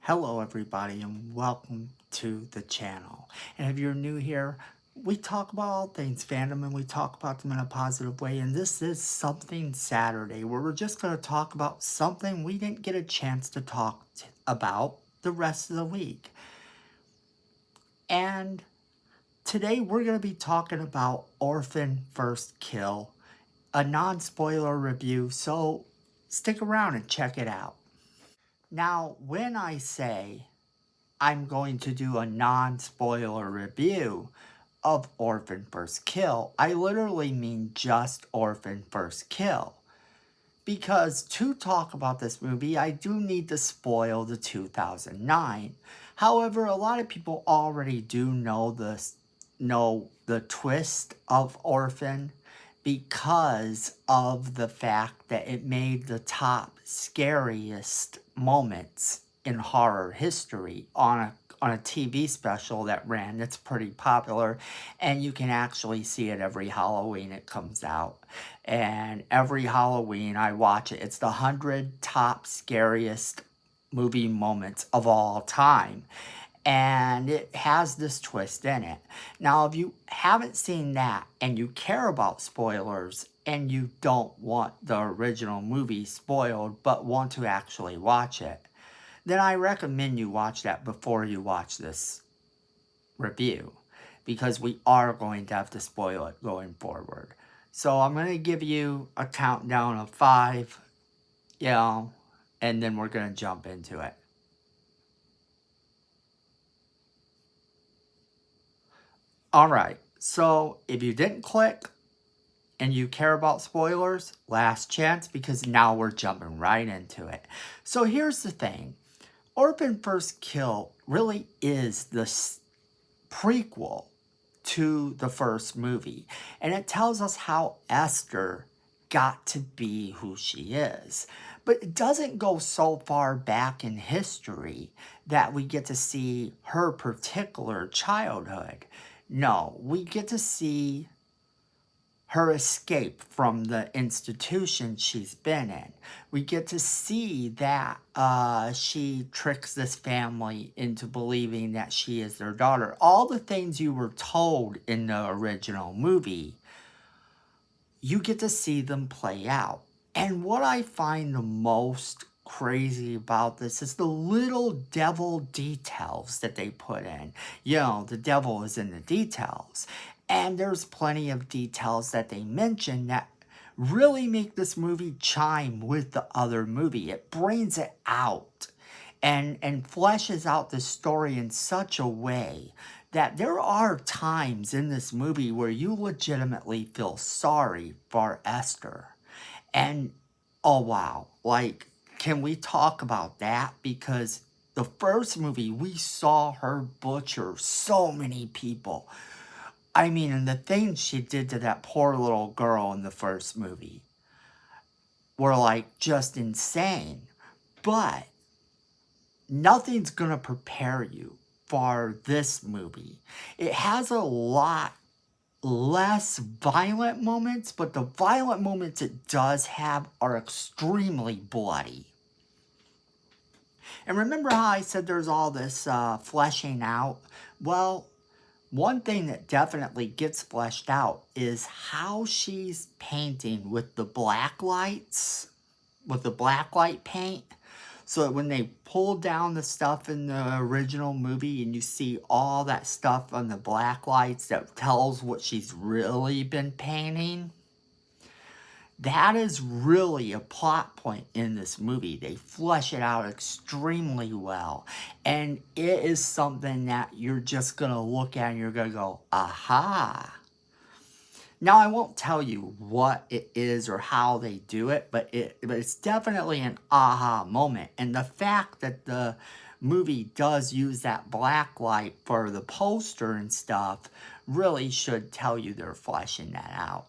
Hello everybody and welcome to the channel. And if you're new here, we talk about all things fandom and we talk about them in a positive way. And this is Something Saturday where we're just going to talk about something we didn't get a chance to talk about the rest of the week. And today we're going to be talking about Orphan First Kill, a non-spoiler review, so stick around and check it out. Now, when I say I'm going to do a non-spoiler review of Orphan First Kill, I literally mean just Orphan First Kill. Because to talk about this movie, I do need to spoil the 2009. However, a lot of people already do know the twist of Orphan because of the fact that it made the top scariest moments in horror history on a TV special that ran. It's pretty popular, and you can actually see it every Halloween it comes out. And every Halloween I watch it. It's the 100 top scariest movie moments of all time. And it has this twist in it. Now, if you haven't seen that and you care about spoilers and you don't want the original movie spoiled but want to actually watch it, then I recommend you watch that before you watch this review, because we are going to have to spoil it going forward. So I'm going to give you a countdown of 5, and then we're going to jump into it. All right, so if you didn't click and you care about spoilers, last chance, because now we're jumping right into it. So here's the thing. Orphan First Kill really is the prequel to the first movie. And it tells us how Esther got to be who she is. But it doesn't go so far back in history that we get to see her particular childhood. No, we get to see her escape from the institution she's been in. We get to see that she tricks this family into believing that she is their daughter. All the things you were told in the original movie, you get to see them play out. And what I find the most crazy about this is the little devil details that they put in. The devil is in the details. And there's plenty of details that they mention that really make this movie chime with the other movie. It brings it out and fleshes out the story in such a way that there are times in this movie where you legitimately feel sorry for Esther. And oh wow, like, can we talk about that? Because the first movie, we saw her butcher so many people. I mean, and the things she did to that poor little girl in the first movie were like just insane. But nothing's gonna prepare you for this movie. It has a lot less violent moments, but the violent moments it does have are extremely bloody. And remember how I said there's all this fleshing out? Well, one thing that definitely gets fleshed out is how she's painting with the black lights, with the black light paint. So that when they pull down the stuff in the original movie and you see all that stuff on the black lights that tells what she's really been painting, that is really a plot point in this movie. They flesh it out extremely well. And it is something that you're just going to look at and you're going to go, aha. Now, I won't tell you what it is or how they do it, but it's definitely an aha moment. And the fact that the movie does use that black light for the poster and stuff really should tell you they're fleshing that out.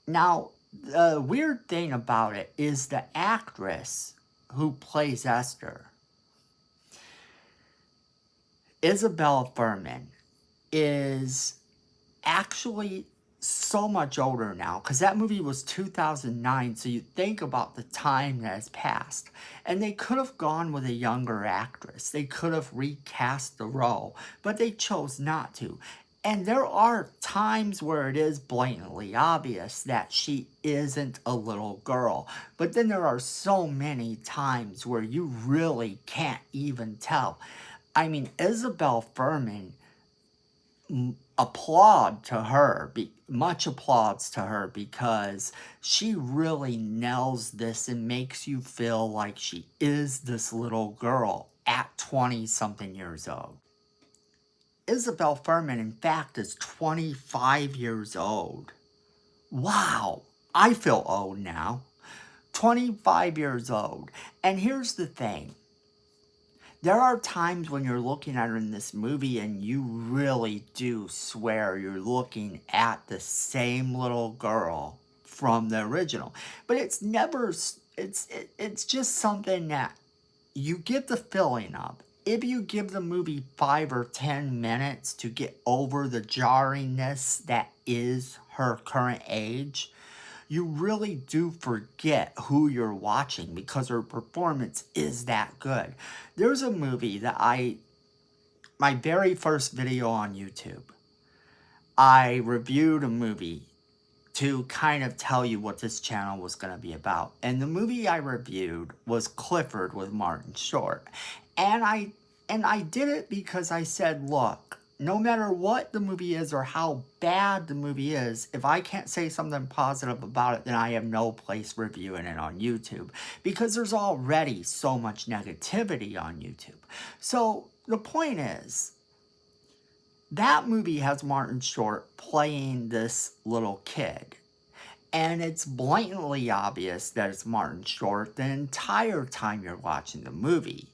Now, the weird thing about it is the actress who plays Esther, Isabella Furman, is actually so much older now, because that movie was 2009, so you think about the time that has passed. And they could have gone with a younger actress. They could have recast the role, but they chose not to. And there are times where it is blatantly obvious that she isn't a little girl. But then there are so many times where you really can't even tell. I mean, Isabel Furman, applaud to her, much applauds to her, because she really nails this and makes you feel like she is this little girl at 20 something years old. Isabel Furman, in fact, is 25 years old. Wow, I feel old now. 25 years old. And here's the thing. There are times when you're looking at her in this movie and you really do swear you're looking at the same little girl from the original. But it's never, it's just something that you get the feeling of. If you give the movie 5 or 10 minutes to get over the jarringness that is her current age, you really do forget who you're watching because her performance is that good. There's a movie that my very first video on YouTube, I reviewed a movie to kind of tell you what this channel was going to be about. And the movie I reviewed was Clifford with Martin Short. And I did it because I said, look, no matter what the movie is or how bad the movie is, if I can't say something positive about it, then I have no place reviewing it on YouTube, because there's already so much negativity on YouTube. So the point is, that movie has Martin Short playing this little kid. And it's blatantly obvious that it's Martin Short the entire time you're watching the movie.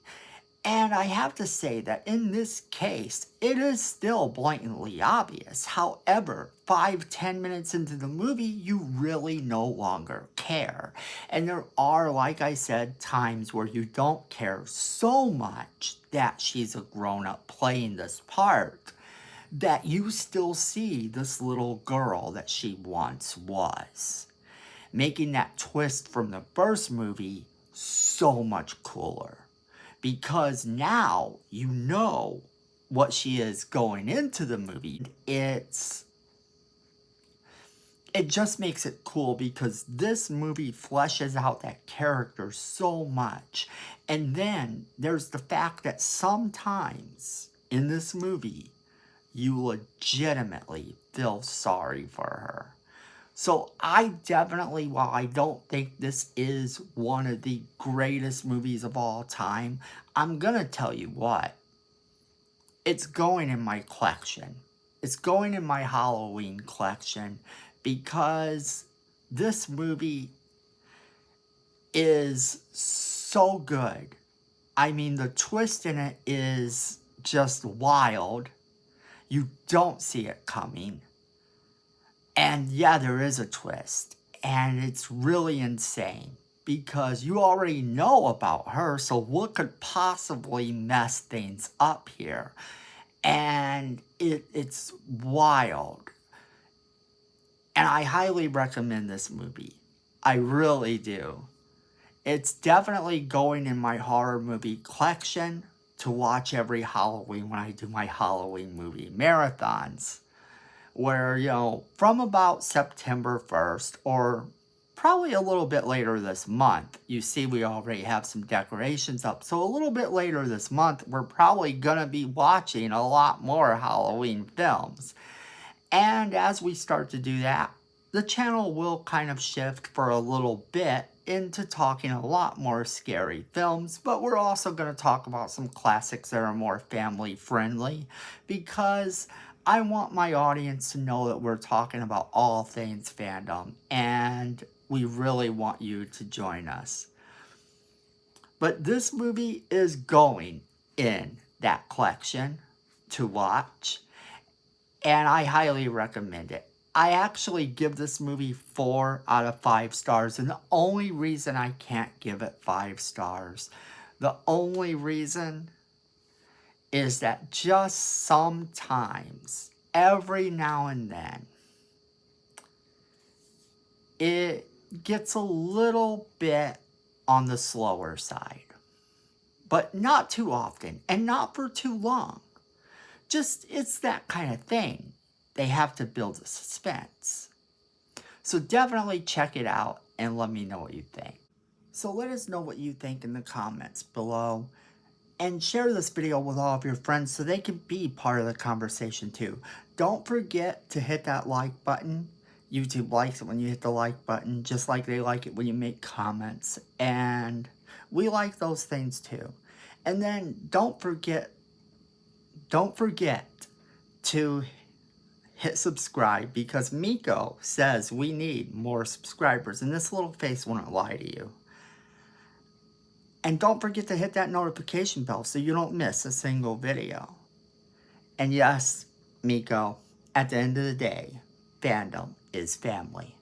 And I have to say that in this case, it is still blatantly obvious. However, 5-10 minutes into the movie, you really no longer care. And there are, like I said, times where you don't care so much that she's a grown-up playing this part, that you still see this little girl that she once was, making that twist from the first movie so much cooler. Because now you know what she is going into the movie. It just makes it cool because this movie fleshes out that character so much. And then there's the fact that sometimes in this movie, you legitimately feel sorry for her. So I definitely, while I don't think this is one of the greatest movies of all time, I'm going to tell you what. It's going in my collection. It's going in my Halloween collection because this movie is so good. I mean, the twist in it is just wild. You don't see it coming. And yeah, there is a twist. And it's really insane because you already know about her. So what could possibly mess things up here? And it's wild. And I highly recommend this movie. I really do. It's definitely going in my horror movie collection to watch every Halloween when I do my Halloween movie marathons. Where, you know, from about September 1st, or probably a little bit later this month, you see we already have some decorations up. So a little bit later this month, we're probably going to be watching a lot more Halloween films. And as we start to do that, the channel will kind of shift for a little bit into talking a lot more scary films, but we're also going to talk about some classics that are more family friendly, because I want my audience to know that we're talking about all things fandom, and we really want you to join us. But this movie is going in that collection to watch, and I highly recommend it. I actually give this movie 4 out of 5 stars, and the only reason I can't give it 5 stars, the only reason is that just sometimes, every now and then, it gets a little bit on the slower side. But not too often, and not for too long. Just, it's that kind of thing. They have to build a suspense. So definitely check it out and let me know what you think. So let us know what you think in the comments below. And share this video with all of your friends so they can be part of the conversation too. Don't forget to hit that like button. YouTube likes it when you hit the like button, just like they like it when you make comments. And we like those things too. And then don't forget to hit subscribe, because Miko says we need more subscribers and this little face wouldn't lie to you. And don't forget to hit that notification bell so you don't miss a single video. And yes, Miko, at the end of the day, fandom is family.